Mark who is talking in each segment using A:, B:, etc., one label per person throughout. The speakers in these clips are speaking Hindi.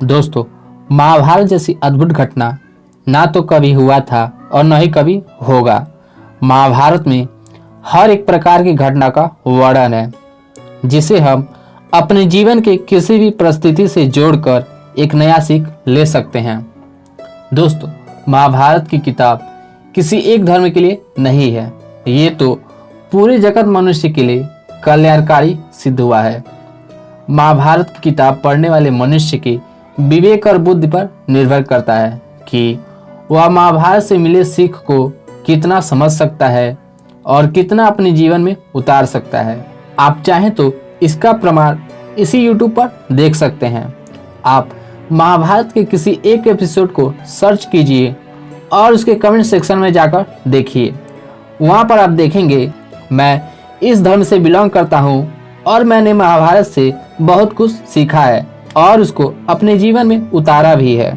A: दोस्तों, महाभारत जैसी अद्भुत घटना ना तो कभी हुआ था और न ही कभी होगा। महाभारत में हर एक प्रकार की घटना का वर्णन है जिसे हम अपने जीवन के किसी भी परिस्थिति से जोड़कर एक नया सीख ले सकते हैं। दोस्तों, महाभारत की किताब किसी एक धर्म के लिए नहीं है, ये तो पूरे जगत मनुष्य के लिए कल्याणकारी सिद्ध हुआ है। महाभारत की किताब पढ़ने वाले मनुष्य की विवेक और बुद्धि पर निर्भर करता है कि वह महाभारत से मिले सीख को कितना समझ सकता है और कितना अपने जीवन में उतार सकता है। आप चाहें तो इसका प्रमाण इसी YouTube पर देख सकते हैं। आप महाभारत के किसी एक एपिसोड को सर्च कीजिए और उसके कमेंट सेक्शन में जाकर देखिए। वहां पर आप देखेंगे, मैं इस धर्म से बिलोंग करता हूं और मैंने महाभारत से बहुत कुछ सीखा है और उसको अपने जीवन में उतारा भी है।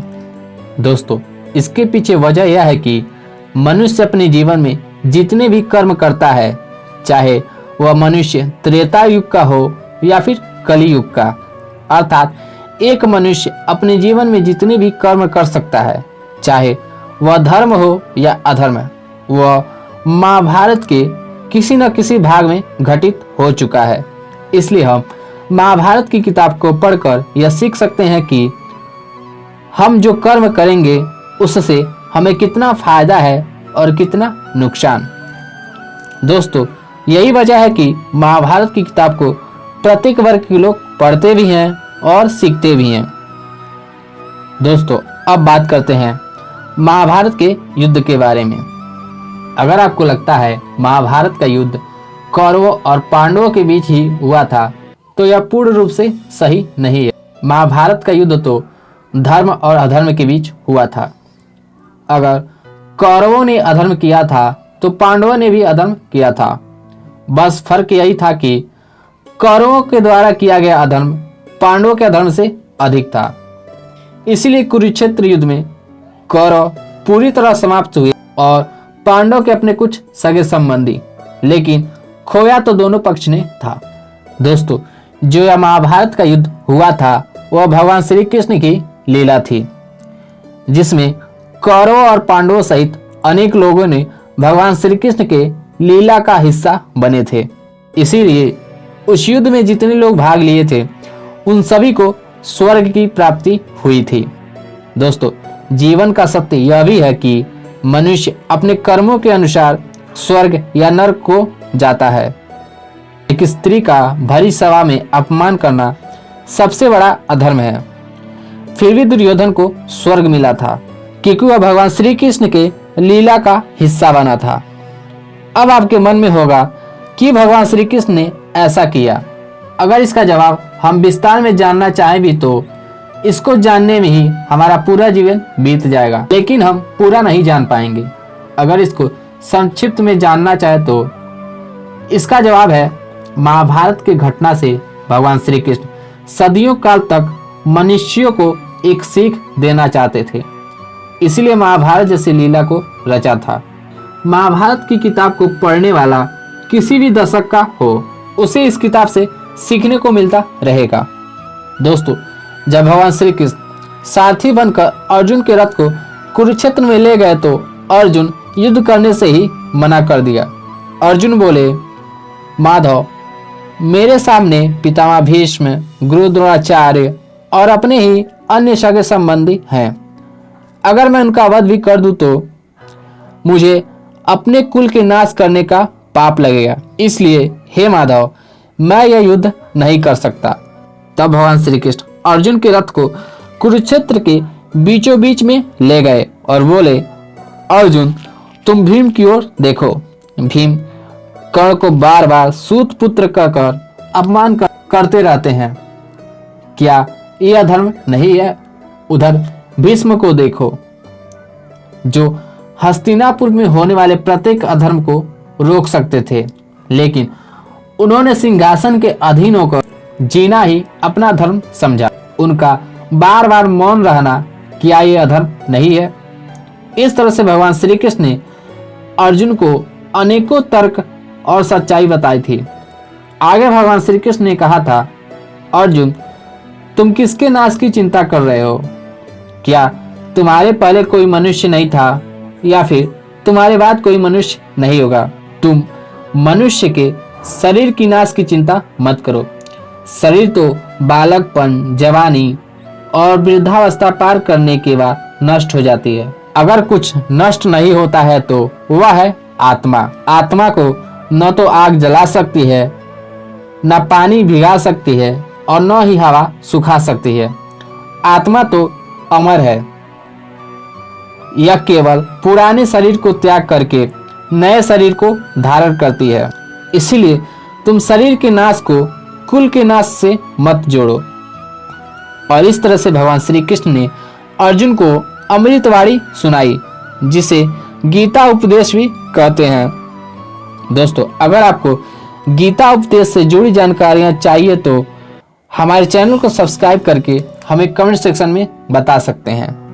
A: दोस्तों, इसके पीछे वजह यह है कि मनुष्य अपने जीवन में जितने भी कर्म करता है, चाहे वह मनुष्य त्रेता युग का हो या फिर कली युग का, अर्थात एक मनुष्य अपने जीवन में जितने भी कर्म कर सकता है, चाहे वह धर्म हो या अधर्म, वह महाभारत के किसी न किसी भाग में घटित हो चुका है। इसलिए हम महाभारत की किताब को पढ़कर यह सीख सकते हैं कि हम जो कर्म करेंगे उससे हमें कितना फायदा है और कितना नुकसान। दोस्तों, यही वजह है कि महाभारत की किताब को प्रत्येक वर्ग के लोग पढ़ते भी हैं और सीखते भी हैं। दोस्तों, अब बात करते हैं महाभारत के युद्ध के बारे में। अगर आपको लगता है महाभारत का युद्ध कौरवों और पांडवों के बीच ही हुआ था, तो यह पूर्ण रूप से सही नहीं है। महाभारत का युद्ध तो धर्म और अधर्म के बीच हुआ था। अगर कौरवों ने अधर्म किया था तो पांडवों ने भी अधर्म किया था। बस फर्क यही था कि कौरवों के द्वारा किया गया अधर्म पांडवों के अधर्म से अधिक था। इसीलिए कुरुक्षेत्र युद्ध में कौरव पूरी तरह समाप्त हुए और पांडव के अपने कुछ सगे संबंधी, लेकिन खोया तो दोनों पक्ष ने था। दोस्तों, जो यह महाभारत का युद्ध हुआ था वह भगवान श्री कृष्ण की लीला थी, जिसमें कौरवों और पांडवों सहित अनेक लोगों ने भगवान श्री कृष्ण के लीला का हिस्सा बने थे। इसीलिए उस युद्ध में जितने लोग भाग लिए थे उन सभी को स्वर्ग की प्राप्ति हुई थी। दोस्तों, जीवन का सत्य यह भी है कि मनुष्य अपने कर्मों के अनुसार स्वर्ग या नरक को जाता है। एक स्त्री का भरी सभा में अपमान करना सबसे बड़ा अधर्म है। फिर भी दुर्योधन को स्वर्ग मिला था क्योंकि वह भगवान श्री कृष्ण के लीला का हिस्सा बना था। अब आपके मन में होगा कि भगवान श्री कृष्ण ने ऐसा किया। अगर इसका जवाब हम विस्तार में जानना चाहें भी तो इसको जानने में ही हमारा पूरा जीवन बीत जाएगा, लेकिन हम पूरा नहीं जान पाएंगे। अगर इसको संक्षिप्त में जानना चाहे तो इसका जवाब है, महाभारत के घटना से भगवान श्री कृष्ण सदियों काल तक मनुष्यों को एक सीख देना चाहते थे। इसलिए महाभारत जैसी लीला को रचा था। महाभारत की किताब को पढ़ने वाला किसी भी दशक का हो, उसे इस किताब से सीखने को मिलता रहेगा। दोस्तों, जब भगवान श्री कृष्ण सारथी बनकर अर्जुन के रथ को कुरुक्षेत्र में ले गए तो अर्जुन युद्ध करने से ही मना कर दिया। अर्जुन बोले, माधव, मेरे सामने पितामह भीष्म, गुरु द्रोणाचार्य और अपने ही अन्य सगे संबंधी हैं। अगर मैं उनका वध भी कर दूं तो मुझे अपने कुल के नाश करने का पाप लगेगा। इसलिए हे माधव, मैं यह युद्ध नहीं कर सकता। तब भगवान श्री कृष्ण अर्जुन के रथ को कुरुक्षेत्र के बीचों बीच में ले गए और बोले, अर्जुन, तुम भीम की ओर देखो। भीम कर्ण को बार बार सूत पुत्र कहकर अपमान करते रहते हैं। क्या यह अधर्म नहीं है? उधर भीष्म को देखो, जो हस्तिनापुर में होने वाले प्रत्येक अधर्म को रोक सकते थे, लेकिन उन्होंने सिंहासन के अधीन होकर जीना ही अपना धर्म समझा। उनका बार बार मौन रहना, क्या यह अधर्म नहीं है? इस तरह से भगवान श्री कृष्ण ने अर्जुन को अनेकों तर्क और सच्चाई बताई थी। आगे भगवान श्री कृष्ण ने कहा था, अर्जुन, तुम किसके नाश की चिंता कर रहे हो? क्या तुम्हारे पहले कोई मनुष्य नहीं था या फिर तुम्हारे बाद कोई मनुष्य नहीं होगा? तुम मनुष्य के शरीर की नाश की चिंता मत करो। शरीर तो बालकपन, जवानी और वृद्धावस्था पार करने के बाद नष्ट हो जाती है। अगर कुछ नष्ट नहीं होता है तो वह है आत्मा। आत्मा को न तो आग जला सकती है, न पानी भिगा सकती है और न ही हवा सुखा सकती है। आत्मा तो अमर है। यह केवल पुराने शरीर को त्याग करके नए शरीर को धारण करती है। इसीलिए तुम शरीर के नाश को कुल के नाश से मत जोड़ो। और इस तरह से भगवान श्री कृष्ण ने अर्जुन को अमृतवाणी सुनाई, जिसे गीता उपदेश भी कहते हैं। दोस्तों, अगर आपको गीता उपदेश से जुड़ी जानकारियां चाहिए तो हमारे चैनल को सब्सक्राइब करके हमें कमेंट सेक्शन में बता सकते हैं।